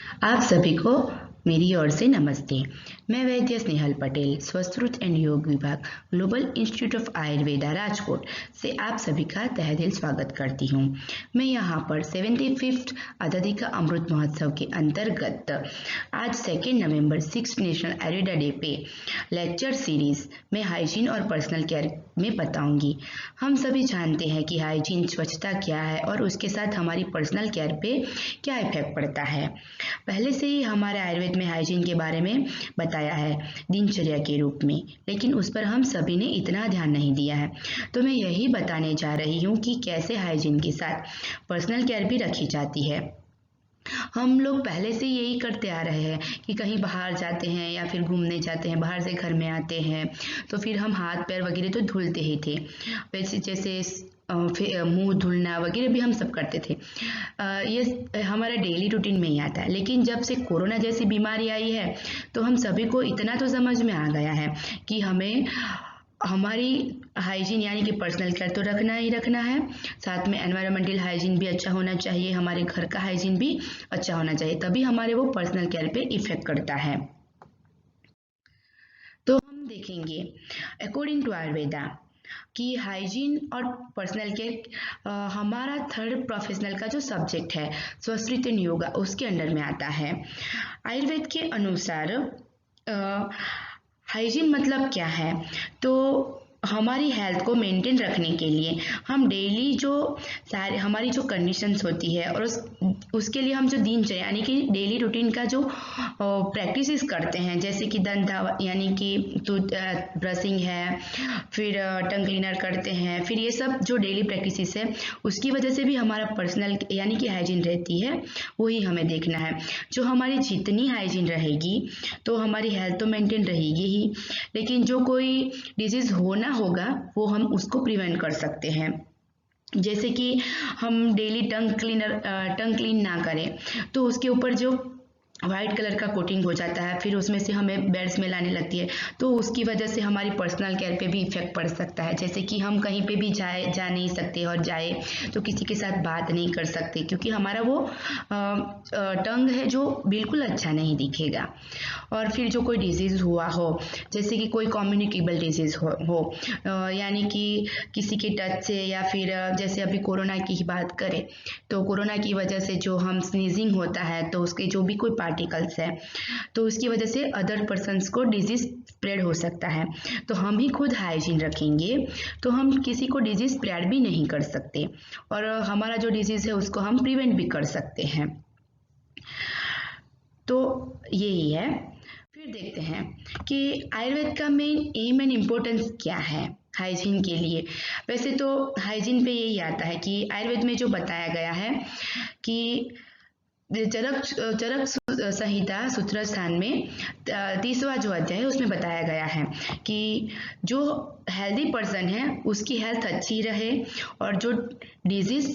आप सभी को मेरी ओर से नमस्ते। मैं वैद्य स्नेहल पटेल, स्वस्थ एंड योग विभाग, global institute of Ayurveda Rajkot से आप सभी का तहे दिल स्वागत करती हूँ। मैं यहाँ पर 75th आज़ादी का अमृत महोत्सव के अंतर्गत आज 2 नवंबर 6 नेशनल आयुर्वेदा डे पे लेक्चर सीरीज में हाइजीन और पर्सनल केयर में बताऊंगी। हम सभी जानते हैं कि हाइजीन स्वच्छता क्या है और उसके साथ हमारी पर्सनल केयर पे क्या इफेक्ट पड़ता है। पहले से ही हमारे आयुर्वेद में हाइजीन के बारे में बताया है दिनचर्या के रूप में, लेकिन उस पर हम सभी ने इतना ध्यान नहीं दिया है। तो मैं यही बताने जा रही हूँ कि कैसे हाइजीन के साथ पर्सनल केयर भी रखी जाती है। हम लोग पहले से यही करते आ रहे हैं कि कहीं बाहर जाते हैं या फिर घूमने जाते हैं, बाहर से घर में आते हैं तो फिर हम हाथ पैर वगैरह तो धुलते ही थे। वैसे जैसे मुंह धुलना वगैरह भी हम सब करते थे। ये हमारा डेली रूटीन में ही आता है। लेकिन जब से कोरोना जैसी बीमारी आई है तो हम सभी को इतना तो समझ में आ गया है कि हमें हमारी हाइजीन यानी कि पर्सनल केयर तो रखना ही रखना है, साथ में एनवायरमेंटल हाइजीन भी अच्छा होना चाहिए, हमारे घर का हाइजीन भी अच्छा होना चाहिए, तभी हमारे वो पर्सनल केयर पे इफेक्ट करता है। तो हम देखेंगे अकॉर्डिंग टू आयुर्वेदा कि हाइजीन और पर्सनल केयर हमारा थर्ड प्रोफेशनल का जो सब्जेक्ट है स्वस्थ एंड योगा उसके अंडर में आता है। आयुर्वेद के अनुसार हाइजीन मतलब क्या है, तो हमारी हेल्थ को मेंटेन रखने के लिए हम डेली जो सारे हमारी जो कंडीशंस होती है और उसके लिए हम जो दिनचर्या यानी कि डेली रूटीन का जो प्रैक्टिसेस करते हैं, जैसे कि दंत यानी कि ब्रशिंग है, फिर टंग क्लीनर करते हैं, फिर ये सब जो डेली प्रैक्टिसेस है उसकी वजह से भी हमारा पर्सनल यानी कि हाइजीन रहती है, वही हमें देखना है। जो हमारी जितनी हाइजीन रहेगी तो हमारी हेल्थ तो मेंटेन रहेगी ही, लेकिन जो कोई डिजीज होना होगा वो हम उसको प्रिवेंट कर सकते हैं। जैसे कि हम डेली टंग क्लीन ना करें तो उसके ऊपर जो वाइट कलर का कोटिंग हो जाता है, फिर उसमें से हमें बैड स्मेल आने लगती है, तो उसकी वजह से हमारी पर्सनल केयर पे भी इफेक्ट पड़ सकता है। जैसे कि हम कहीं पे भी जा नहीं सकते और जाए तो किसी के साथ बात नहीं कर सकते क्योंकि हमारा वो टंग है जो बिल्कुल अच्छा नहीं दिखेगा। और फिर जो कोई डिजीज़ हुआ हो, जैसे कि कोई कम्युनिकेबल डिजीज़ हो यानी कि किसी के टच से, या फिर जैसे अभी कोरोना की ही बात करें तो कोरोना की वजह से जो हम स्नीजिंग होता है तो उसके जो भी कोई पार्टिकल्स है तो उसकी वजह से अदर पर्सन्स को डिजीज स्प्रेड हो सकता है। तो हम ही खुद हाइजीन रखेंगे तो हम किसी को डिजीज स्प्रेड भी नहीं कर सकते और हमारा जो डिजीज है उसको हम प्रिवेंट भी कर सकते हैं। तो यही है। फिर देखते हैं कि आयुर्वेद का मेन एम एंड इम्पोर्टेंस क्या है हाइजीन के लिए। वैसे तो हाइजीन पे यही आता है कि आयुर्वेद में जो बताया गया है कि चरक संहिता सूत्र स्थान में 30वां जो अध्याय है उसमें बताया गया है कि जो हेल्दी पर्सन है उसकी हेल्थ अच्छी रहे और जो डिजीज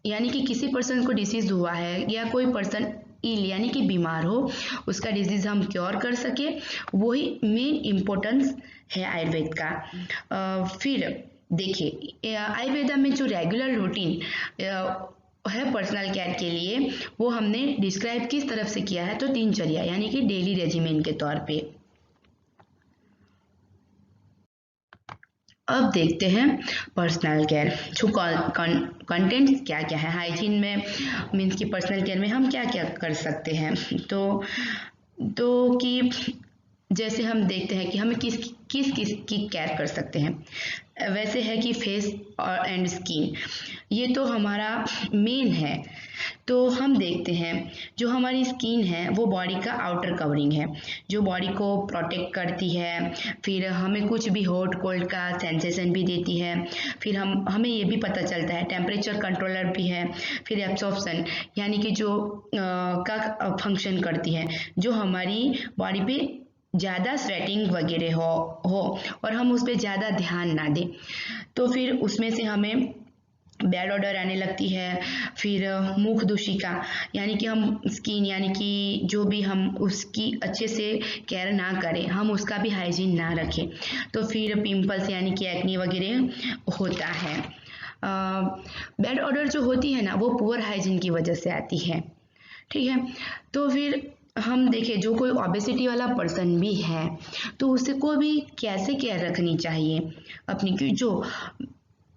यानी कि किसी पर्सन को डिजीज हुआ है या कोई पर्सन इल यानी कि बीमार हो उसका डिजीज हम क्योर कर सके, वही मेन इम्पोर्टेंस है आयुर्वेद का। फिर देखिए आयुर्वेदा में जो रेगुलर रूटीन है पर्सनल केयर के लिए वो हमने डिस्क्राइब किस तरफ से किया है, तो दिनचर्या यानी कि डेली रेजिमेंट के तौर पे। अब देखते हैं पर्सनल केयर जो कंटेंट्स क्या क्या है हाइजीन में, मीन्स कि पर्सनल केयर में हम क्या क्या कर सकते हैं। तो कि जैसे हम देखते हैं कि हमें किस किस किस की केयर कर सकते हैं। वैसे है कि फेस और एंड स्किन ये तो हमारा मेन है। तो हम देखते हैं जो हमारी स्किन है वो बॉडी का आउटर कवरिंग है जो बॉडी को प्रोटेक्ट करती है, फिर हमें कुछ भी हॉट कोल्ड का सेंसेशन भी देती है, फिर हमें ये भी पता चलता है टेम्परेचर कंट्रोलर भी है, फिर एब्सॉर्प्शन यानी कि जो का फंक्शन करती है, जो हमारी बॉडी पे ज़्यादा स्वेटिंग वगैरह हो और हम उस पर ज़्यादा ध्यान ना दें तो फिर उसमें से हमें बैड ऑर्डर आने लगती है। फिर मुख दूषिका यानी कि हम स्किन यानी कि जो भी हम उसकी अच्छे से केयर ना करें, हम उसका भी हाइजीन ना रखें तो फिर पिंपल्स यानी कि एक्ने वगैरह होता है। बैड ऑर्डर जो होती है ना वो पुअर हाइजीन की वजह से आती है। ठीक है। तो फिर हम देखें जो कोई ओबेसिटी वाला पर्सन भी है तो उसे को भी कैसे केयर रखनी चाहिए अपनी की जो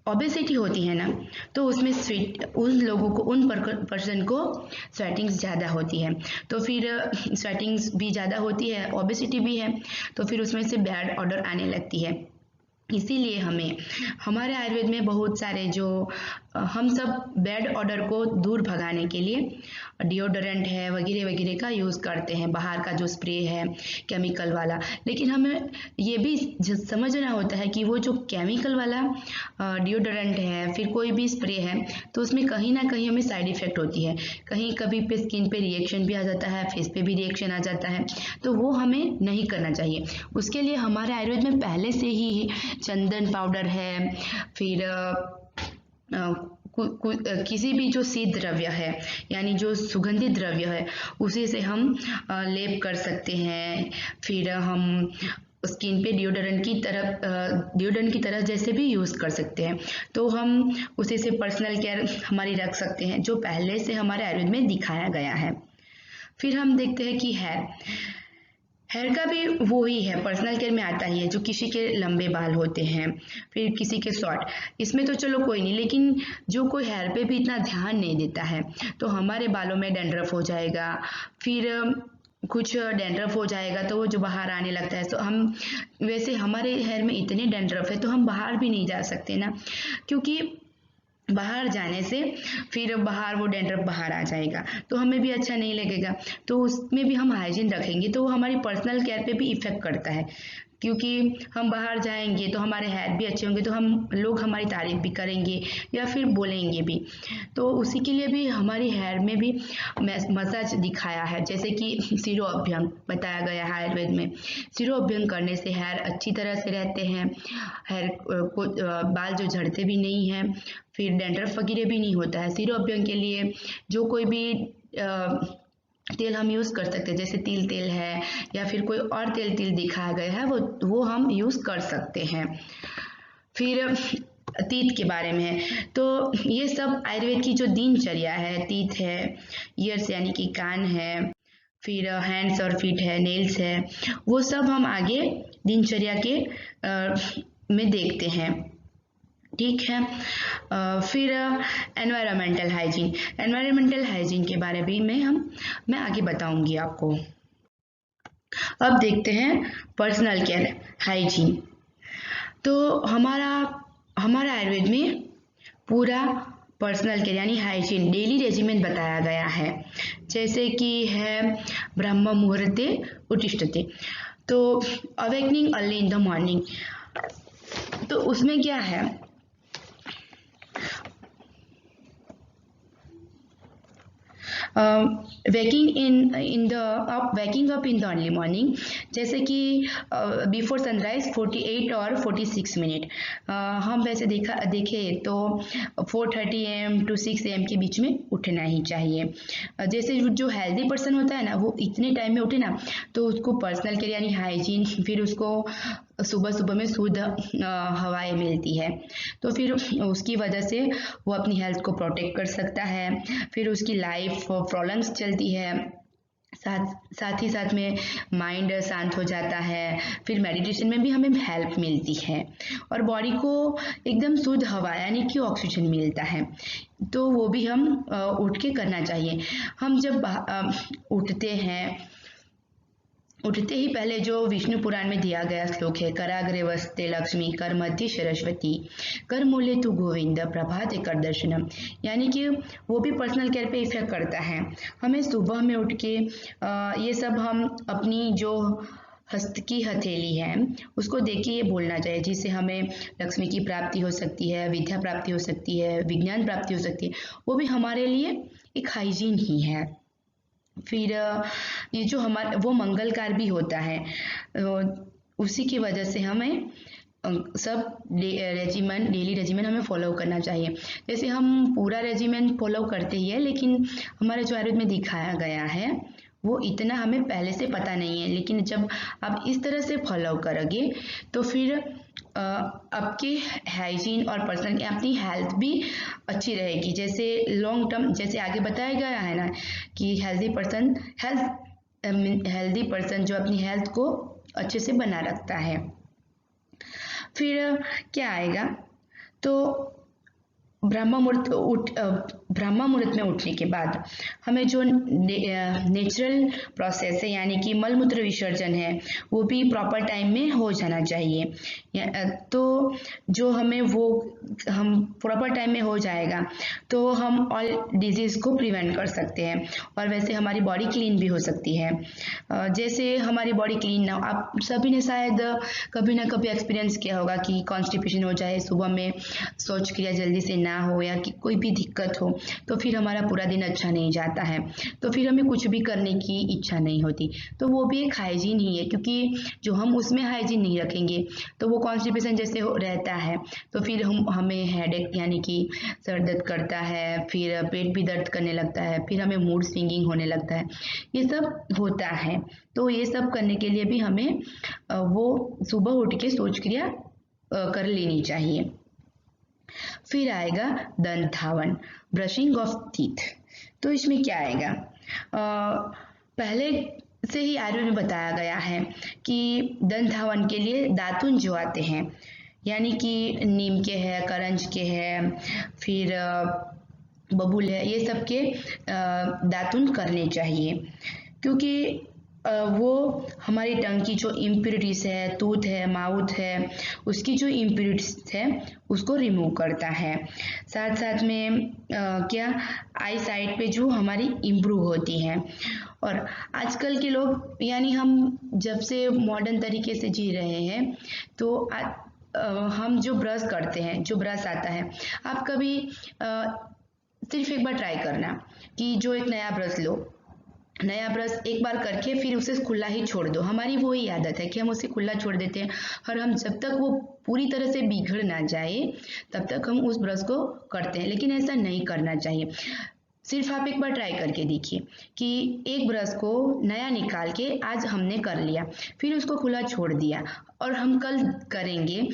ओबेसिटी होती है ना, तो उसमें स्वेट उन लोगों को उन पर्सन को स्वेटिंग्स ज़्यादा होती है, तो फिर स्वेटिंग्स भी ज़्यादा होती है, ओबेसिटी भी है, तो फिर उसमें से बैड ऑर्डर आने लगती है। इसीलिए हमें हमारे आयुर्वेद में बहुत सारे जो हम सब बैड ऑर्डर को दूर भगाने के लिए डिओडोरेंट है वगैरह वगैरह का यूज़ करते हैं, बाहर का जो स्प्रे है केमिकल वाला। लेकिन हमें ये भी समझना होता है कि वो जो केमिकल वाला डिओडोरेंट है फिर कोई भी स्प्रे है तो उसमें कहीं ना कहीं हमें साइड इफ़ेक्ट होती है, कहीं कभी पे स्किन पे रिएक्शन भी आ जाता है, फेस पे भी रिएक्शन आ जाता है, तो वो हमें नहीं करना चाहिए। उसके लिए हमारे आयुर्वेद में पहले से ही चंदन पाउडर है, फिर किसी भी जो शीत द्रव्य है यानी जो सुगंधित द्रव्य है उसी से हम लेप कर सकते हैं। फिर हम स्किन पे डिओडोरेंट की तरह जैसे भी यूज़ कर सकते हैं, तो हम उसी से पर्सनल केयर हमारी रख सकते हैं जो पहले से हमारे आयुर्वेद में दिखाया गया है। फिर हम देखते हैं कि हेयर का भी वो ही है, पर्सनल केयर में आता ही है, जो किसी के लंबे बाल होते हैं फिर किसी के शॉर्ट, इसमें तो चलो कोई नहीं, लेकिन जो कोई हेयर पे भी इतना ध्यान नहीं देता है तो हमारे बालों में डैंड्रफ हो जाएगा, फिर कुछ डैंड्रफ हो जाएगा तो वो जो बाहर आने लगता है, तो हम वैसे हमारे हेयर में इतने डैंड्रफ है तो हम बाहर भी नहीं जा सकते ना, क्योंकि बाहर जाने से फिर बाहर वो डैंड्रफ बाहर आ जाएगा तो हमें भी अच्छा नहीं लगेगा। तो उसमें भी हम हाइजीन रखेंगे तो वो हमारी पर्सनल केयर पे भी इफ़ेक्ट करता है, क्योंकि हम बाहर जाएंगे तो हमारे हेयर भी अच्छे होंगे तो हम लोग हमारी तारीफ भी करेंगे या फिर बोलेंगे भी। तो उसी के लिए भी हमारी हेयर में भी मसाज दिखाया है, जैसे कि सिरोअभ्यंग बताया गया है आयुर्वेद में। सिरोअभ्यंग करने से हेयर अच्छी तरह से रहते हैं, हेयर को बाल जो झड़ते भी नहीं हैं, फिर डैंड्रफ वगैरह भी नहीं होता है। सिरोअभ्यंग के लिए जो कोई भी तेल हम यूज़ कर सकते हैं, जैसे तिल तेल है या फिर कोई और तेल दिखाया गया है वो हम यूज़ कर सकते हैं। फिर तीत के बारे में है, तो ये सब आयुर्वेद की जो दिनचर्या है, तीत है, ईयर्स यानी कि कान है, फिर हैंड्स और फीट है, नेल्स है, वो सब हम आगे दिनचर्या के में देखते हैं। ठीक है। फिर एनवायरमेंटल हाइजीन के बारे में मैं आगे बताऊंगी आपको। अब देखते हैं पर्सनल केयर हाइजीन। तो हमारा आयुर्वेद में पूरा पर्सनल केयर यानी हाइजीन डेली रेजिमेंट बताया गया है, जैसे कि है ब्रह्म मुहूर्ते उत्तिष्ठते, तो awakening early in the morning. तो उसमें क्या है, waking up in the early morning, जैसे कि बिफोर सनराइज 48 और 46 मिनट, हम वैसे देखें तो 4:30 AM to 6 AM के बीच में उठना ही चाहिए। जैसे जो हेल्दी पर्सन होता है ना वो इतने टाइम में उठे ना तो उसको पर्सनल केयर यानी हाइजीन, फिर उसको सुबह सुबह में शुद्ध हवाएं मिलती है, तो फिर उसकी वजह से वो अपनी हेल्थ को प्रोटेक्ट कर सकता है, फिर उसकी लाइफ प्रॉब्लम्स चलती है, साथ ही साथ में माइंड शांत हो जाता है, फिर मेडिटेशन में भी हमें हेल्प मिलती है और बॉडी को एकदम शुद्ध हवा यानी कि ऑक्सीजन मिलता है, तो वो भी हम उठ के करना चाहिए। हम जब उठते ही पहले जो विष्णु पुराण में दिया गया श्लोक है, कराग्रे वस्ते लक्ष्मी कर मध्य सरस्वती कर मूल्य तु गोविंद प्रभाते कर दर्शनम, यानी कि वो भी पर्सनल केयर पे इफेक्ट करता है। हमें सुबह में उठ के ये सब हम अपनी जो हस्त की हथेली है उसको देख के ये बोलना चाहिए, जिससे हमें लक्ष्मी की प्राप्ति हो सकती है, विद्या प्राप्ति हो सकती है, विज्ञान प्राप्ति हो सकती है, वो भी हमारे लिए एक हाइजीन ही है। फिर ये जो हमारा वो मंगलकार भी होता है, उसी की वजह से हमें सब डेली रेजिमेंट हमें फॉलो करना चाहिए। जैसे हम पूरा रेजिमेंट फॉलो करते ही है, लेकिन हमारे जो आयुर्वेद में दिखाया गया है वो इतना हमें पहले से पता नहीं है, लेकिन जब आप इस तरह से फॉलो करोगे तो फिर आपकी हाइजीन और पर्सनल अपनी हेल्थ भी अच्छी रहेगी। जैसे लॉन्ग टर्म, जैसे आगे बताया गया है ना कि हेल्दी पर्सन जो अपनी हेल्थ को अच्छे से बना रखता है। फिर क्या आएगा, तो ब्रह्म मुहूर्त में उठने के बाद हमें जो नेचुरल प्रोसेस है यानी कि मल मूत्र विसर्जन है वो भी प्रॉपर टाइम में हो जाना चाहिए। तो जो हमें वो हम प्रॉपर टाइम में हो जाएगा तो हम ऑल डिजीज़ को प्रिवेंट कर सकते हैं और वैसे हमारी बॉडी क्लीन भी हो सकती है। जैसे हमारी बॉडी क्लीन ना, आप सभी ने शायद कभी ना कभी एक्सपीरियंस किया होगा कि कॉन्स्टिपेशन हो जाए, सुबह में शौच क्रिया जल्दी से ना हो या कि कोई भी दिक्कत हो तो फिर हमारा पूरा दिन अच्छा नहीं जाता है, तो फिर हमें कुछ भी करने की इच्छा नहीं होती। तो वो भी एक हाइजीन ही है, क्योंकि जो हम उसमें हाइजीन नहीं रखेंगे तो वो कॉन्स्टिपेशन जैसे रहता है तो फिर हमें हेडेक यानी कि सर दर्द करता है, फिर पेट भी दर्द करने लगता है, फिर हमें मूड स्विंगिंग होने लगता है, ये सब होता है। तो ये सब करने के लिए भी हमें वो सुबह उठ के शौच क्रिया कर लेनी चाहिए। फिर आएगा दंत धावन, ब्रशिंग ऑफ टीथ। तो इसमें क्या आएगा, पहले से ही आयुर्वेद में बताया गया है कि दंत धावन के लिए दातुन जो आते हैं यानी कि नीम के है, करंज के है, फिर बबूल है, ये सब के दातुन करने चाहिए, क्योंकि वो हमारी टंग की जो इम्प्योरिटीज है, टूथ है, माउथ है, उसकी जो इम्प्योरिटीज है उसको रिमूव करता है। साथ साथ में क्या आई साइट पे जो हमारी इम्प्रूव होती है। और आजकल के लोग यानी हम जब से मॉडर्न तरीके से जी रहे हैं तो हम जो ब्रश करते हैं, जो ब्रश आता है, आप कभी सिर्फ एक बार ट्राई करना कि जो एक नया ब्रश एक बार करके फिर उसे खुला ही छोड़ दो। हमारी वो ही आदत है कि हम उसे खुला छोड़ देते हैं और हम जब तक वो पूरी तरह से बिगड़ ना जाए तब तक हम उस ब्रश को करते हैं, लेकिन ऐसा नहीं करना चाहिए। सिर्फ आप एक बार ट्राई करके देखिए कि एक ब्रश को नया निकाल के आज हमने कर लिया, फिर उसको खुला छोड़ दिया और हम कल करेंगे,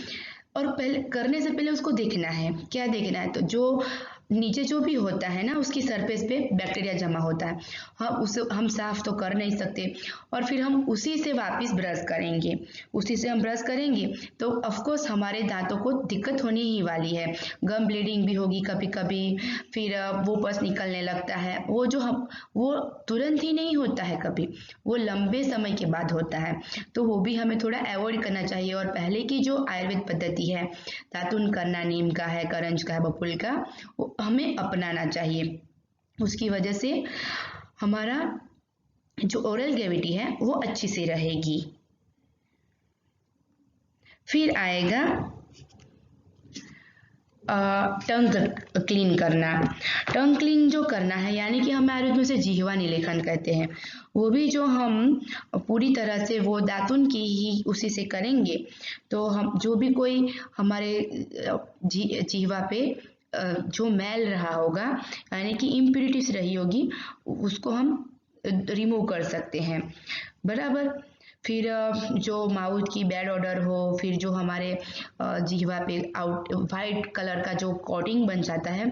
और पहले करने से पहले उसको देखना है। क्या देखना है, तो जो नीचे जो भी होता है ना उसकी सरफेस पे बैक्टीरिया जमा होता है, उसे हम साफ तो कर नहीं सकते, और फिर हम उसी से वापस ब्रश करेंगे, उसी से हम ब्रश करेंगे तो ऑफकोर्स हमारे दांतों को दिक्कत होने ही वाली है। गम ब्लीडिंग भी होगी कभी कभी, फिर वो पस निकलने लगता है, वो तुरंत ही नहीं होता है, कभी वो लंबे समय के बाद होता है, तो वो भी हमें थोड़ा अवॉइड करना चाहिए। और पहले की जो आयुर्वेद पद्धति है, दातुन करना नीम का है, करंज का है, बबूल का, वो हमें अपनाना चाहिए। उसकी वजह से हमारा जो ओरल कैविटी है वो अच्छी से रहेगी। फिर आएगा टंग क्लीन करना। टंग क्लीन जो करना है यानी कि हम आयुर्वेद में उसे जिह्वा निलेखन कहते हैं, वो भी जो हम पूरी तरह से वो दातुन की ही उसी से करेंगे तो हम जो भी कोई हमारे जिह्वा पे जो मैल रहा होगा यानी कि इम्प्यूरिटीज रही होगी उसको हम रिमूव कर सकते हैं, बराबर। फिर जो माउथ की बैड ऑडर हो, फिर जो हमारे जिह्वा पे वाइट कलर का जो कोटिंग बन जाता है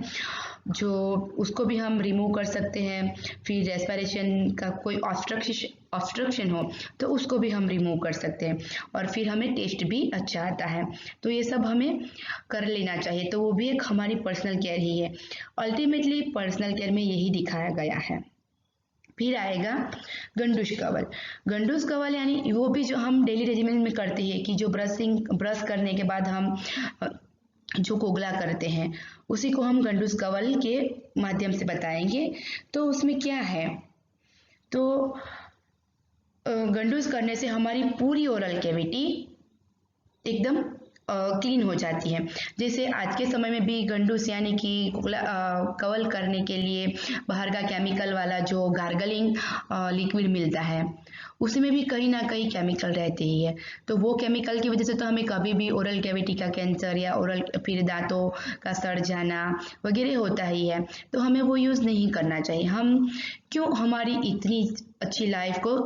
जो उसको भी हम रिमूव कर सकते हैं। फिर रेस्पिरेशन का कोई ऑब्स्ट्रक्शन हो तो उसको भी हम रिमूव कर सकते हैं, और फिर हमें टेस्ट भी अच्छा आता है। तो ये सब हमें कर लेना चाहिए, तो वो भी एक हमारी पर्सनल केयर ही है। अल्टीमेटली पर्सनल केयर में यही दिखाया गया है। फिर आएगा गंडूश कवल। गंडूश कवल यानी वो भी जो हम डेली रेजिमेंट में करते हैं कि जो ब्रश करने के बाद हम जो कोगला करते हैं उसी को हम गंडूश कवल के माध्यम से बताएंगे। तो उसमें क्या है, तो गंडूस करने से हमारी पूरी ओरल कैविटी एकदम क्लीन हो जाती है। जैसे आज के समय में भी गंडूस यानी कि कवल करने के लिए बाहर का केमिकल वाला जो गार्गलिंग लिक्विड मिलता है उसमें भी कहीं ना कहीं केमिकल रहते ही है, तो वो केमिकल की वजह से तो हमें कभी भी ओरल कैविटी का कैंसर या ओरल फिर दांतों का सड़ जाना वगैरह होता ही है, तो हमें वो यूज़ नहीं करना चाहिए। हम क्यों हमारी इतनी अच्छी लाइफ को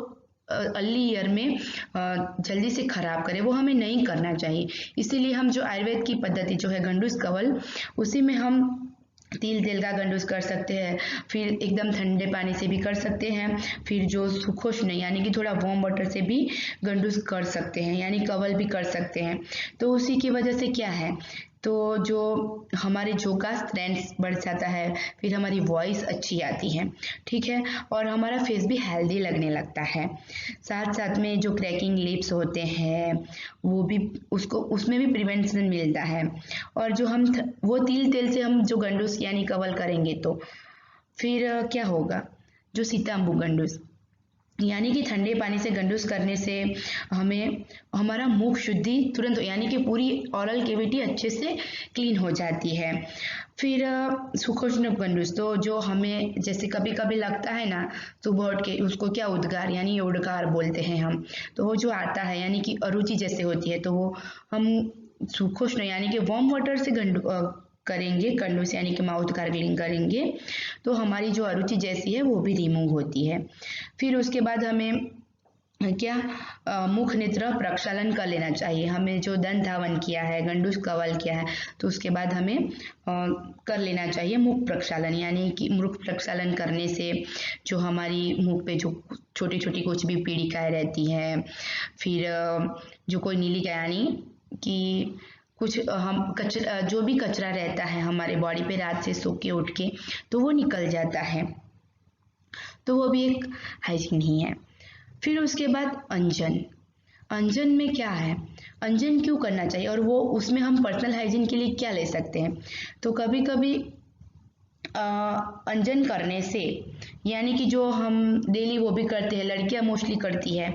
अर्ली ईयर में जल्दी से खराब करे, वो हमें नहीं करना चाहिए। इसीलिए हम जो आयुर्वेद की पद्धति जो है गंडूस कवल, उसी में हम तिल तेल का गंडूस कर सकते हैं, फिर एकदम ठंडे पानी से भी कर सकते हैं, फिर जो सुखोष्ण यानी कि थोड़ा वार्म वाटर से भी गंडूस कर सकते हैं, यानी कवल भी कर सकते हैं। तो उसी की वजह से क्या है, तो जो हमारे जो का स्ट्रेंथ बढ़ जाता है, फिर हमारी वॉइस अच्छी आती है, ठीक है, और हमारा फेस भी हेल्दी लगने लगता है। साथ साथ में जो क्रैकिंग लिप्स होते हैं वो भी उसमें भी प्रिवेंशन मिलता है। और जो हम वो तिल तेल से हम जो गंडूस यानी कवल करेंगे तो फिर क्या होगा, जो सीताम्बू गंडूस यानी कि ठंडे पानी से गंडूस करने से हमें हमारा मुख शुद्धि तुरंत यानी कि पूरी ओरल कैविटी अच्छे से क्लीन हो जाती है। फिर सुखोष्ण गंडूस, तो जो हमें जैसे कभी कभी लगता है ना सुबह उठ के, उसको क्या उद्गार यानी उद्गार बोलते हैं हम, तो वो जो आता है यानी कि अरुचि जैसे होती है, तो वो हम सुखोष्ण यानी कि वार्म वाटर से करेंगे गंडूस यानी कि माउथ गार्गलिंग करेंगे, तो हमारी जो अरुचि जैसी है वो भी रिमूव होती है। फिर उसके बाद हमें क्या मुख नेत्र प्रक्षालन कर लेना चाहिए। हमें जो दंत धावन किया है, गंडूस कवल किया है, तो उसके बाद हमें कर लेना चाहिए मुख प्रक्षालन, यानी कि मुख प्रक्षालन करने से जो हमारी मुख पे जो छोटी छोटी कुछ भी पीड़िकाएं रहती हैं, फिर जो कोई नीलिका यानी कि कुछ हम कचरा जो भी कचरा रहता है हमारे बॉडी पे रात से सो के उठ के, तो वो निकल जाता है, तो वो भी एक हाइजीन ही है। फिर उसके बाद अंजन, अंजन में क्या है, अंजन क्यों करना चाहिए और वो उसमें हम पर्सनल हाइजीन के लिए क्या ले सकते हैं। तो कभी कभी अंजन करने से यानी कि जो हम डेली वो भी करते हैं, लड़कियां मोस्टली करती है,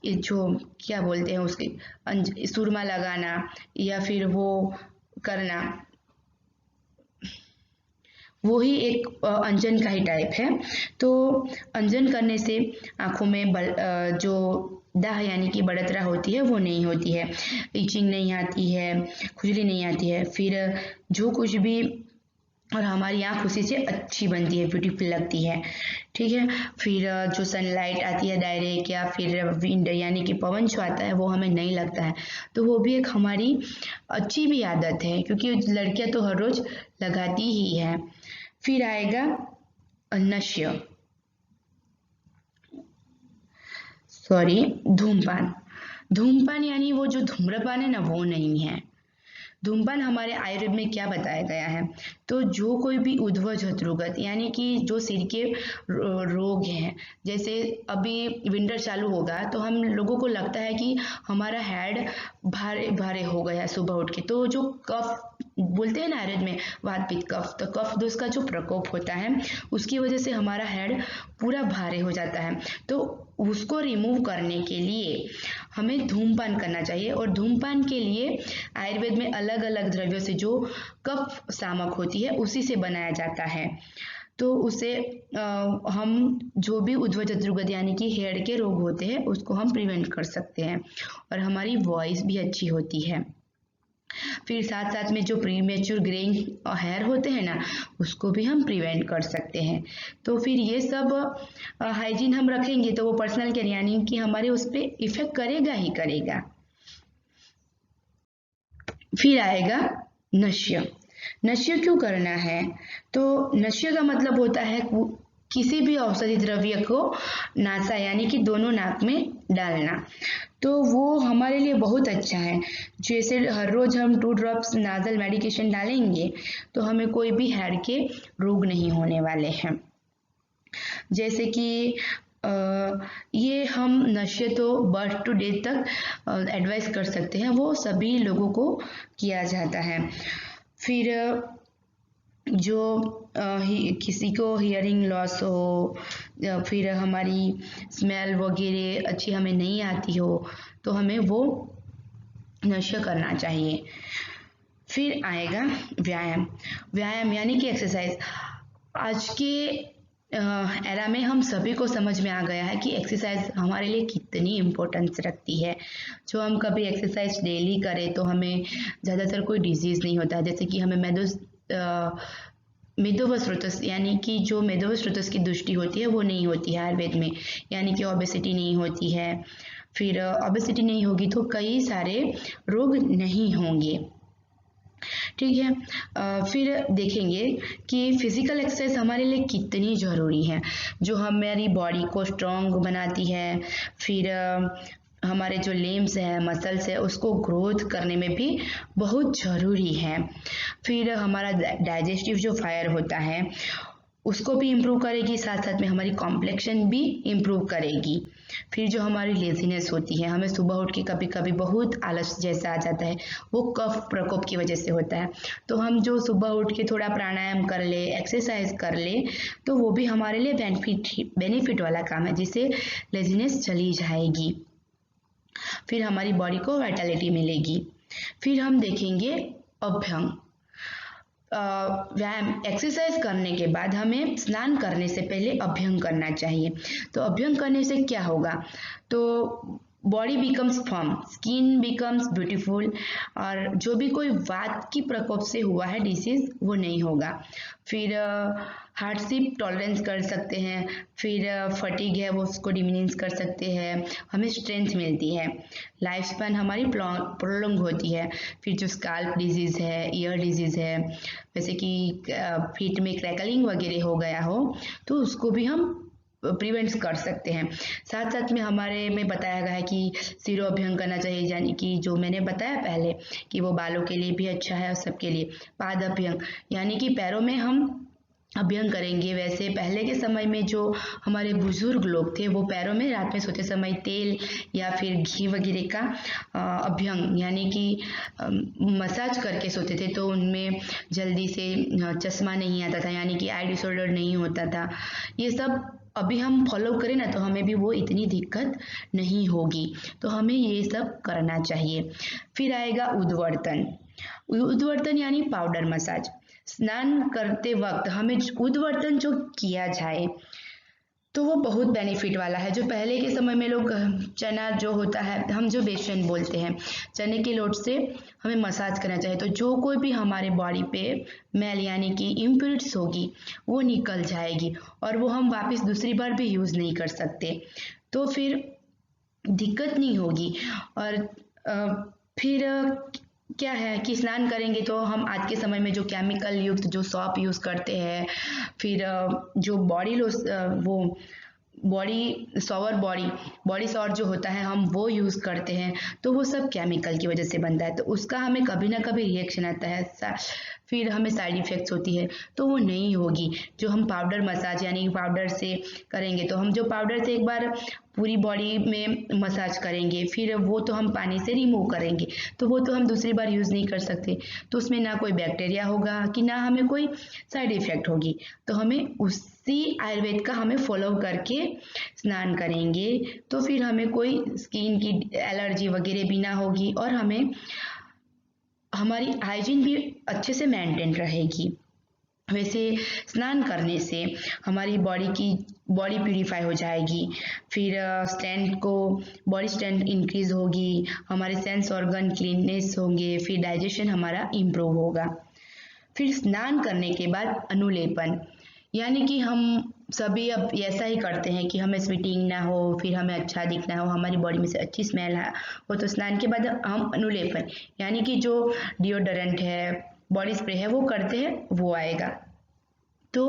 जो क्या बोलते हैं उसके सुरमा लगाना या फिर वो करना, वो ही एक अंजन का ही टाइप है। तो अंजन करने से आंखों में जो दाह यानी कि बढ़ोतरी होती है वो नहीं होती है, इचिंग नहीं आती है, खुजली नहीं आती है, फिर जो कुछ भी, और हमारी आँख उसी से अच्छी बनती है, ब्यूटीफुल लगती है, ठीक है। फिर जो सनलाइट आती है डायरेक्ट या फिर विंड यानी कि पवन जो आता है वो हमें नहीं लगता है, तो वो भी एक हमारी अच्छी भी आदत है, क्योंकि लड़कियां तो हर रोज लगाती ही है। फिर आएगा नश्य, सॉरी धूमपान। धूमपान यानी वो जो धूम्रपान है ना, वो नहीं है। धूमपान हमारे आयुर्वेद में क्या बताया गया है, तो जो कोई भी उद्वज हतरुगत यानी कि जो सिर के रोग हैं, जैसे अभी विंटर चालू होगा तो हम लोगों को लगता है कि हमारा हेड भारे भारे हो गया सुबह उठ के, तो जो कफ बोलते हैं ना आयुर्वेद में वात पित्त कफ, तो कफ दोष का जो प्रकोप होता है उसकी वजह से हमारा हेड पूरा भारे हो जाता है, तो उसको रिमूव करने के लिए हमें धूमपान करना चाहिए। और धूमपान के लिए आयुर्वेद में अलग अलग द्रव्यों से जो कफ सामक होती है उसी से बनाया जाता है, तो उसे हम जो भी उद्वज द्रुगद यानी कि हेड के रोग होते हैं उसको हम प्रिवेंट कर सकते हैं, और हमारी वॉइस भी अच्छी होती है। फिर साथ साथ में जो प्रीमेच्योर ग्रेइंग हेयर होते हैं ना, उसको भी हम प्रिवेंट कर सकते हैं। तो फिर ये सब हाइजीन हम रखेंगे तो वो पर्सनल केयर यानी कि हमारे उस पर इफेक्ट करेगा ही करेगा। फिर आएगा नश्य। नश्य क्यों करना है, तो नश्य का मतलब होता है किसी भी औषधि द्रव्य को नासा यानी कि दोनों नाक में डालना, तो वो हमारे लिए बहुत अच्छा है। जैसे हर रोज हम 2 ड्रॉप्स नाजल मेडिकेशन डालेंगे तो हमें कोई भी हेड के रोग नहीं होने वाले हैं। जैसे कि ये हम नशे तो बर्थ टू डेथ तक एडवाइस कर सकते हैं, वो सभी लोगों को किया जाता है। फिर जो किसी को हियरिंग लॉस हो या फिर हमारी स्मेल वगैरह अच्छी हमें नहीं आती हो, तो हमें वो नशा करना चाहिए। फिर आएगा व्यायाम। व्यायाम यानी कि एक्सरसाइज। आज के एरा में हम सभी को समझ में आ गया है कि एक्सरसाइज हमारे लिए कितनी इम्पोर्टेंस रखती है। जो हम कभी एक्सरसाइज डेली करें तो हमें ज़्यादातर कोई डिजीज़ नहीं होता है, जैसे कि हमें मेदोवा स्रोतस यानी कि जो मेदोवा स्रोतस की दृष्टि होती है वो नहीं होती है आयुर्वेद में, यानी कि ओबेसिटी नहीं होती है। फिर ओबेसिटी नहीं होगी तो कई सारे रोग नहीं होंगे। ठीक है। फिर देखेंगे कि फिजिकल एक्सरसाइज हमारे लिए कितनी ज़रूरी है, जो हमारी बॉडी को स्ट्रॉन्ग बनाती है। फिर हमारे जो लिम्स है, मसल्स है, उसको ग्रोथ करने में भी बहुत ज़रूरी है। फिर हमारा डाइजेस्टिव जो फायर होता है उसको भी इम्प्रूव करेगी, साथ साथ में हमारी कॉम्प्लेक्शन भी इम्प्रूव करेगी। फिर जो हमारी लेजीनेस होती है, हमें सुबह उठ के कभी कभी बहुत आलस जैसा आ जाता है, वो कफ प्रकोप की वजह से होता है। तो हम जो सुबह उठ के थोड़ा प्राणायाम कर ले, एक्सरसाइज कर ले, तो वो भी हमारे लिए बेनिफिट वाला काम है, जिससे लेजीनेस चली जाएगी। फिर हमारी बॉडी को वाइटलिटी मिलेगी। फिर हम देखेंगे अभ्यंग। व्यायाम एक्सरसाइज करने के बाद हमें स्नान करने से पहले अभ्यंग करना चाहिए। तो अभ्यंग करने से क्या होगा, तो body becomes firm, skin becomes beautiful, और जो भी कोई वात की प्रकोप से हुआ है डिसीज वो नहीं होगा। फिर हार्डशिप टॉलरेंस कर सकते हैं। फिर फटीग है वो उसको डिमिनिश कर सकते हैं, हमें स्ट्रेंथ मिलती है, लाइफ स्पैन हमारी प्रोलॉन्ग होती है। फिर जो स्काल्प डिजीज़ है, ईयर डिजीज़ है, जैसे कि फीट में क्रैकलिंग वगैरह हो गया हो, तो उसको भी हम प्रिवेंट कर सकते हैं। साथ साथ में हमारे में बताया गया है कि सिरोअभ्यंग करना चाहिए, यानी कि जो मैंने बताया पहले कि वो बालों के लिए भी अच्छा है और सबके लिए। पाद अभ्यंग यानी कि पैरों में हम अभ्यंग करेंगे। वैसे पहले के समय में जो हमारे बुजुर्ग लोग थे वो पैरों में रात में सोते समय तेल या फिर घी वगैरह का अभ्यंग यानी कि मसाज करके सोते थे, तो उनमें जल्दी से चश्मा नहीं आता था, यानी कि आई डिसऑर्डर नहीं होता था। ये सब अभी हम फॉलो करें ना तो हमें भी वो इतनी दिक्कत नहीं होगी, तो हमें ये सब करना चाहिए। फिर आएगा उद्वर्तन। उद्वर्तन यानी पाउडर मसाज। स्नान करते वक्त हमें उद्वर्तन जो किया जाए तो वो बहुत बेनिफिट वाला है। जो पहले के समय में लोग चना जो होता है, हम जो बेसन बोलते हैं, चने के लोट से हमें मसाज करना चाहिए, तो जो कोई भी हमारे बॉडी पे मैल यानी कि इम्प्यूरिटीज होगी वो निकल जाएगी और वो हम वापस दूसरी बार भी यूज़ नहीं कर सकते, तो फिर दिक्कत नहीं होगी। और फिर क्या है कि स्नान करेंगे तो हम आज के समय में जो केमिकल युक्त जो सॉप यूज़ करते हैं, फिर जो वो बॉडी शॉवर जो होता है हम वो यूज़ करते हैं, तो वो सब केमिकल की वजह से बनता है, तो उसका हमें कभी ना कभी रिएक्शन आता है, फिर हमें साइड इफ़ेक्ट्स होती है, तो वो नहीं होगी। जो हम पाउडर मसाज यानी पाउडर से करेंगे, तो हम जो पाउडर से एक बार पूरी बॉडी में मसाज करेंगे, फिर वो तो हम पानी से रिमूव करेंगे, तो वो तो हम दूसरी बार यूज़ नहीं कर सकते, तो उसमें ना कोई बैक्टीरिया होगा कि ना हमें कोई साइड इफ़ेक्ट होगी। तो हमें उसी आयुर्वेद का हमें फॉलो करके स्नान करेंगे, तो फिर हमें कोई स्किन की एलर्जी वगैरह भी ना होगी और हमें हमारी हाइजीन भी अच्छे से मेंटेन रहेगी। वैसे स्नान करने से हमारी बॉडी प्यूरिफाई हो जाएगी, फिर बॉडी स्ट्रेंथ इंक्रीज होगी, हमारे सेंस ऑर्गन क्लीननेस होंगे, फिर डाइजेशन हमारा इम्प्रूव होगा। फिर स्नान करने के बाद अनुलेपन, यानी कि हम सभी अब ऐसा ही करते हैं कि हमें स्वेटिंग ना हो, फिर हमें अच्छा दिखना हो, हमारी बॉडी में से अच्छी स्मेल हो, तो स्नान के बाद हम अनुलेपन यानी कि जो डिओडोरेंट है, बॉडी स्प्रे है वो करते हैं, वो आएगा, तो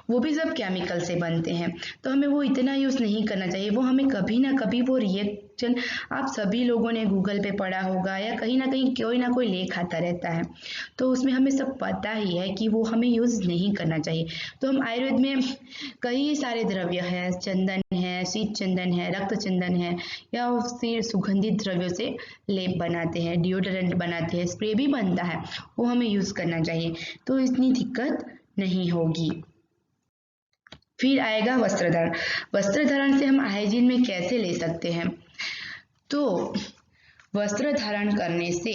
वो भी सब केमिकल से बनते हैं, तो हमें वो इतना यूज़ नहीं करना चाहिए। वो हमें कभी ना कभी वो रिएक्शन, आप सभी लोगों ने गूगल पे पढ़ा होगा या कहीं ना कहीं कोई ना कोई लेख आता रहता है, तो उसमें हमें सब पता ही है कि वो हमें यूज़ नहीं करना चाहिए। तो हम आयुर्वेद में कई सारे द्रव्य है, चंदन है, शीत चंदन है, रक्त चंदन है, या फिर सुगंधित द्रव्यों से लेप बनाते हैं, डिओडोरेंट बनाते हैं, स्प्रे भी बनता है, वो हमें यूज़ करना चाहिए, तो इतनी दिक्कत नहीं होगी। फिर आएगा वस्त्रधारण। वस्त्रधारण से हम हाइजीन में कैसे ले सकते हैं, तो वस्त्र धारण करने से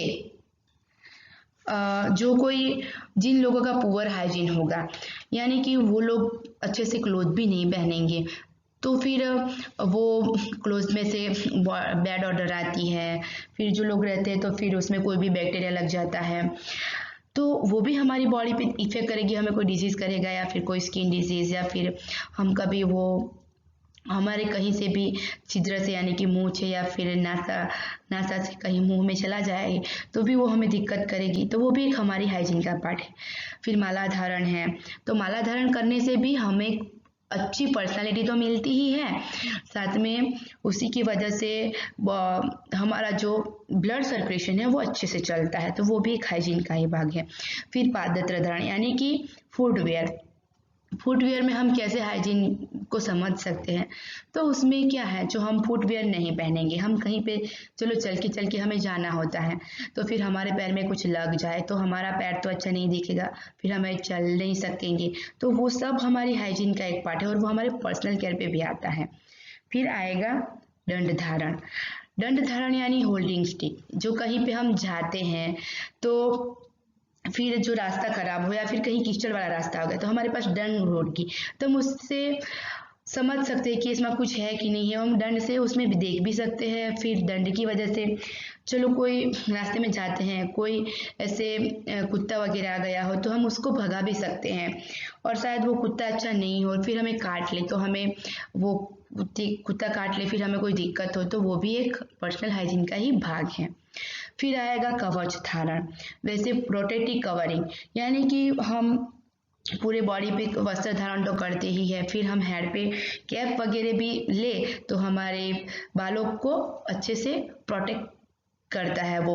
जिन लोगों का पुअर हाइजीन होगा, यानी कि वो लोग अच्छे से क्लोथ भी नहीं पहनेंगे, तो फिर वो क्लोथ में से बैड ऑर्डर आती है, फिर जो लोग रहते हैं तो फिर उसमें कोई भी बैक्टीरिया लग जाता है, तो वो भी हमारी बॉडी पे इफेक्ट करेगी, हमें कोई डिजीज़ करेगा या फिर कोई स्किन डिजीज़, या फिर हम कभी वो हमारे कहीं से भी छिद्र से यानी कि मुंह से या फिर नासा से कहीं मुंह में चला जाए तो भी वो हमें दिक्कत करेगी। तो वो भी एक हमारी हाइजीन का पार्ट है। फिर माला धारण है, तो माला धारण करने से भी हमें अच्छी पर्सनालिटी तो मिलती ही है, साथ में उसी की वजह से हमारा जो ब्लड सर्कुलेशन है वो अच्छे से चलता है, तो वो भी एक हाइजीन का ही भाग है। फिर पादत्र धारण यानी कि फुटवेयर, फुटवेयर में हम कैसे हाइजीन को समझ सकते हैं, तो उसमें क्या है, जो हम फुटवेयर नहीं पहनेंगे, हम कहीं पे चलो चल के हमें जाना होता है, तो फिर हमारे पैर में कुछ लग जाए तो हमारा पैर तो अच्छा नहीं दिखेगा, फिर हमें चल नहीं सकेंगे, तो वो सब हमारी हाइजीन का एक पार्ट है और वो हमारे पर्सनल केयर पे भी आता है। फिर आएगा दंड धारण। दंड धारण यानी होल्डिंग स्टिक, जो कहीं पे हम जाते हैं तो फिर जो रास्ता खराब हो या फिर कहीं कीचड़ वाला रास्ता हो गया तो हमारे पास दंड होगी, तो हम उससे समझ सकते हैं कि इसमें कुछ है कि नहीं है, हम दंड से उसमें भी देख भी सकते हैं। फिर दंड की वजह से चलो कोई रास्ते में जाते हैं, कोई ऐसे कुत्ता वगैरह आ गया हो तो हम उसको भगा भी सकते हैं, और शायद वो कुत्ता अच्छा नहीं हो फिर हमें काट ले, तो हमें वो कुत्ता काट ले फिर हमें कोई दिक्कत हो, तो वो भी एक पर्सनल हाइजीन का ही भाग है। फिर आएगा कवच धारण, वैसे प्रोटेक्टिव कवरिंग यानी कि हम पूरे बॉडी पे वस्त्र धारण तो करते ही है, फिर हम हेड पे कैप वगैरह भी ले तो हमारे बालों को अच्छे से प्रोटेक्ट करता है वो।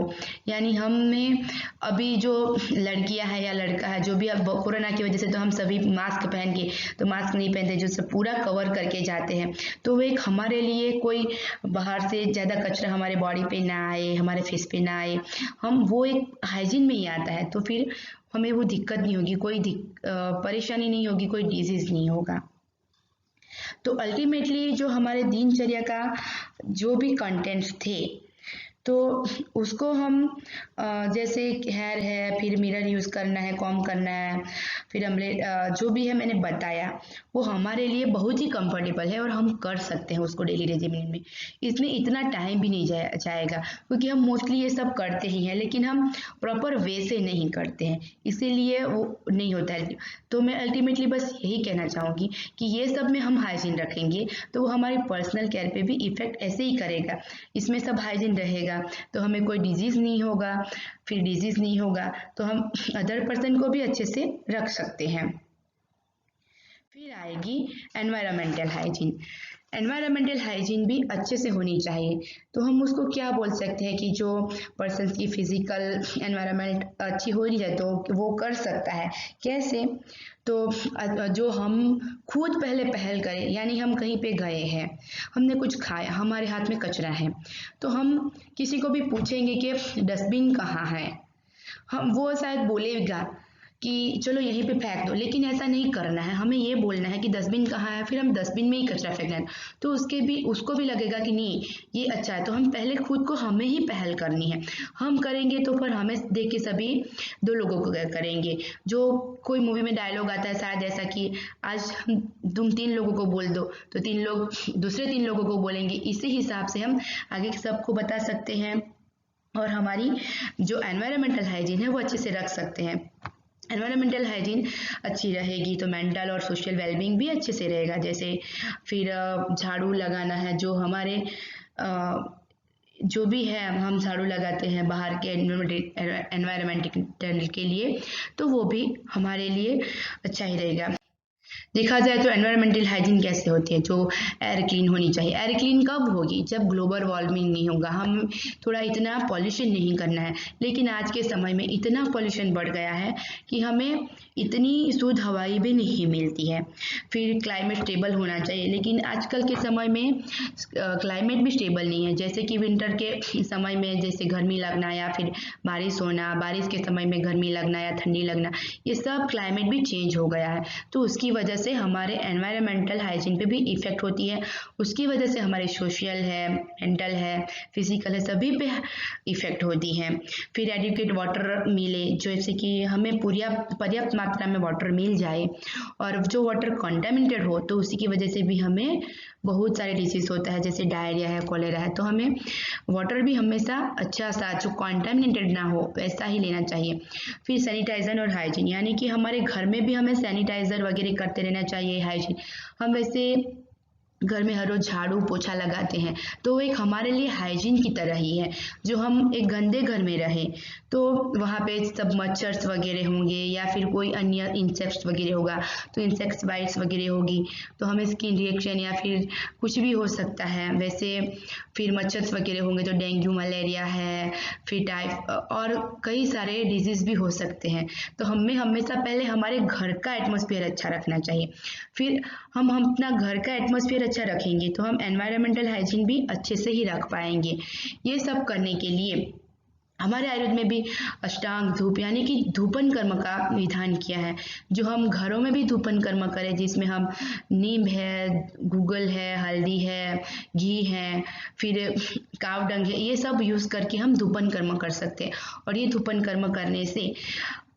यानी हमें अभी जो लड़कियां हैं या लड़का है जो भी, अब कोरोना की वजह से तो हम सभी मास्क पहन के तो मास्क नहीं पहनते, जो सब पूरा कवर करके जाते हैं, तो वो एक हमारे लिए कोई बाहर से ज़्यादा कचरा हमारे बॉडी पे ना आए, हमारे फेस पे ना आए, हम वो एक हाइजीन में ही आता है, तो फिर हमें वो दिक्कत नहीं होगी, कोई परेशानी नहीं होगी, कोई डिजीज नहीं होगा। तो अल्टीमेटली जो हमारे दिनचर्या का जो भी कंटेंट्स थे तो उसको हम जैसे हेयर है, फिर मिरर यूज़ करना है, कॉम्ब करना है, फिर हमने जो भी है मैंने बताया वो हमारे लिए बहुत ही कंफर्टेबल है और हम कर सकते हैं उसको डेली रेजिमेंट में। इसमें इतना टाइम भी नहीं जाएगा क्योंकि हम मोस्टली ये सब करते ही हैं लेकिन हम प्रॉपर वे से नहीं करते हैं, इसीलिए वो नहीं होता है। तो मैं अल्टीमेटली बस यही कहना चाहूँगी कि ये सब में हम हाइजीन रखेंगे तो वो हमारी पर्सनल केयर पे भी इफेक्ट ऐसे ही करेगा। इसमें सब हाइजीन रहेगा तो हमें कोई डिजीज़ नहीं होगा, फिर डिजीज़ नहीं होगा तो हम अदर पर्सन को भी अच्छे से रख सकते हैं। फिर आएगी एनवायरमेंटल हाइजीन। एनवायरमेंटल हाइजीन भी अच्छे से होनी चाहिए, तो हम उसको क्या बोल सकते हैं कि जो पर्सन की फिजिकल एनवायरनमेंट अच्छी हो रही है तो वो कर सकता है। कैसे? तो जो हम खुद पहले पहल करें, यानी हम कहीं पे गए हैं, हमने कुछ खाया, हमारे हाथ में कचरा है, तो हम किसी को भी पूछेंगे कि डस्टबिन कहाँ है, हम वो शायद बोलेगा कि चलो यहीं पे फेंक दो, लेकिन ऐसा नहीं करना है, हमें ये बोलना है कि डस्टबिन कहाँ है, फिर हम डस्टबिन में ही कचरा फेंकना है, तो उसको भी लगेगा कि नहीं ये अच्छा है। तो हम पहले खुद को हमें ही पहल करनी है, हम करेंगे तो फिर हमें देख के सभी दो लोगों को करेंगे। जो कोई मूवी में डायलॉग आता है शायद ऐसा कि आज तुम 3 लोगों को बोल दो तो 3 लोग दूसरे 3 लोगों को बोलेंगे, इसी हिसाब से हम आगे सबको बता सकते हैं और हमारी जो एनवायरमेंटल हाइजीन है वो अच्छे से रख सकते हैं। एनवायरमेंटल हाइजीन अच्छी रहेगी तो मेंटल और सोशल वेलबींग भी अच्छे से रहेगा। जैसे फिर झाड़ू लगाना है, जो हमारे जो भी है हम झाड़ू लगाते हैं बाहर के एनवायरमेंटल के लिए, तो वो भी हमारे लिए अच्छा ही रहेगा। देखा जाए तो एनवायरमेंटल हाइजीन कैसे होती है, जो एयर क्लीन होनी चाहिए। एयर क्लीन कब होगी? जब ग्लोबल वार्मिंग नहीं होगा, हम थोड़ा इतना पॉल्यूशन नहीं करना है। लेकिन आज के समय में इतना पॉल्यूशन बढ़ गया है कि हमें इतनी शुद्ध हवाई भी नहीं मिलती है। फिर क्लाइमेट स्टेबल होना चाहिए, लेकिन आजकल के समय में क्लाइमेट भी स्टेबल नहीं है। जैसे कि विंटर के समय में जैसे गर्मी लगना या फिर बारिश होना, बारिश के समय में गर्मी लगना या ठंडी लगना, ये सब क्लाइमेट भी चेंज हो गया है। तो उसकी वजह से से हमारे एनवायरमेंटल हाइजीन पे भी इफ़ेक्ट होती है, उसकी वजह से हमारे सोशल है, मेंटल है, फिजिकल है, सभी पे इफ़ेक्ट होती है। फिर एडिक्वेट वाटर मिले, जैसे कि हमें पर्याप्त मात्रा में वाटर मिल जाए, और जो वाटर कंटामिनेटेड हो तो उसी की वजह से भी हमें बहुत सारे डिसीज़ होता है, जैसे डायरिया है, कॉलेरा है। तो हमें वाटर भी हमेशा अच्छा सा जो कंटामिनेटेड ना हो वैसा ही लेना चाहिए। फिर सैनिटाइजर और हाइजीन, यानी कि हमारे घर में भी हमें सैनिटाइजर वगैरह करते रहना चाहिए। हाइजीन, हम वैसे घर में हर रोज झाड़ू पोछा लगाते हैं, तो वो एक हमारे लिए हाइजीन की तरह ही है। जो हम एक गंदे घर में रहे तो वहाँ पे सब मच्छर्स वगैरह होंगे या फिर कोई अन्य इंसेक्ट्स वगैरह होगा, तो इंसेक्ट्स बाइट्स वगैरह होगी, तो हमें स्किन रिएक्शन या फिर कुछ भी हो सकता है। वैसे फिर मच्छर्स वगैरह होंगे तो डेंगू, मलेरिया है, फिर और कई सारे डिजीज़ भी हो सकते हैं। तो हमें हमेशा पहले हमारे घर का एटमॉस्फेयर अच्छा रखना चाहिए। फिर हम अपना घर का एटमॉस्फेयर अच्छा रखेंगे तो हम एनवायरमेंटल हाइजीन भी अच्छे से ही रख पाएंगे। ये सब करने के लिए हमारे आयुर्वेद में भी अष्टांग धूप यानी कि धूपन कर्म का विधान किया है, जो हम घरों में भी धूपन कर्म करें, जिसमें हम नीम है, गूगल है, हल्दी है, घी है, फिर काव डंग है, ये सब यूज़ करके हम धूपन कर्म कर सकते हैं। और ये धूपन कर्म करने से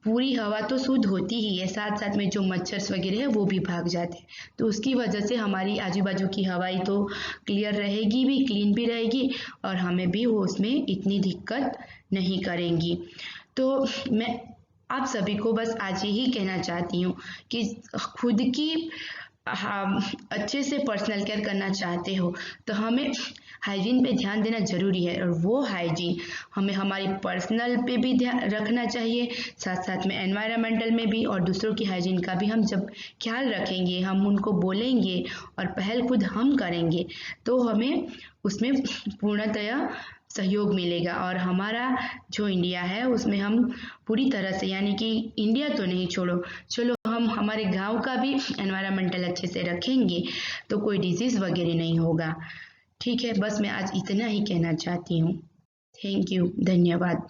पूरी हवा तो शुद्ध होती ही है, साथ साथ में जो मच्छर वगैरह है वो भी भाग जाते हैं। तो उसकी वजह से हमारी आजू बाजू की हवाई तो क्लियर रहेगी भी, क्लीन भी रहेगी, और हमें भी वो उसमें इतनी दिक्कत नहीं करेंगी। तो मैं आप सभी को बस आज यही कहना चाहती हूँ कि खुद की अच्छे से पर्सनल केयर करना चाहते हो तो हमें हाइजीन पे ध्यान देना ज़रूरी है, और वो हाइजीन हमें हमारी पर्सनल पे भी ध्यान रखना चाहिए, साथ साथ में एनवायरमेंटल में भी, और दूसरों की हाइजीन का भी हम जब ख्याल रखेंगे, हम उनको बोलेंगे और पहल खुद हम करेंगे तो हमें उसमें पूर्णतया सहयोग मिलेगा। और हमारा जो इंडिया है उसमें हम पूरी तरह से, यानी कि इंडिया तो नहीं छोड़ो, चलो हम हमारे गांव का भी एनवायरमेंटल अच्छे से रखेंगे तो कोई डिजीज़ वगैरह नहीं होगा। ठीक है, बस मैं आज इतना ही कहना चाहती हूँ। थैंक यू, धन्यवाद।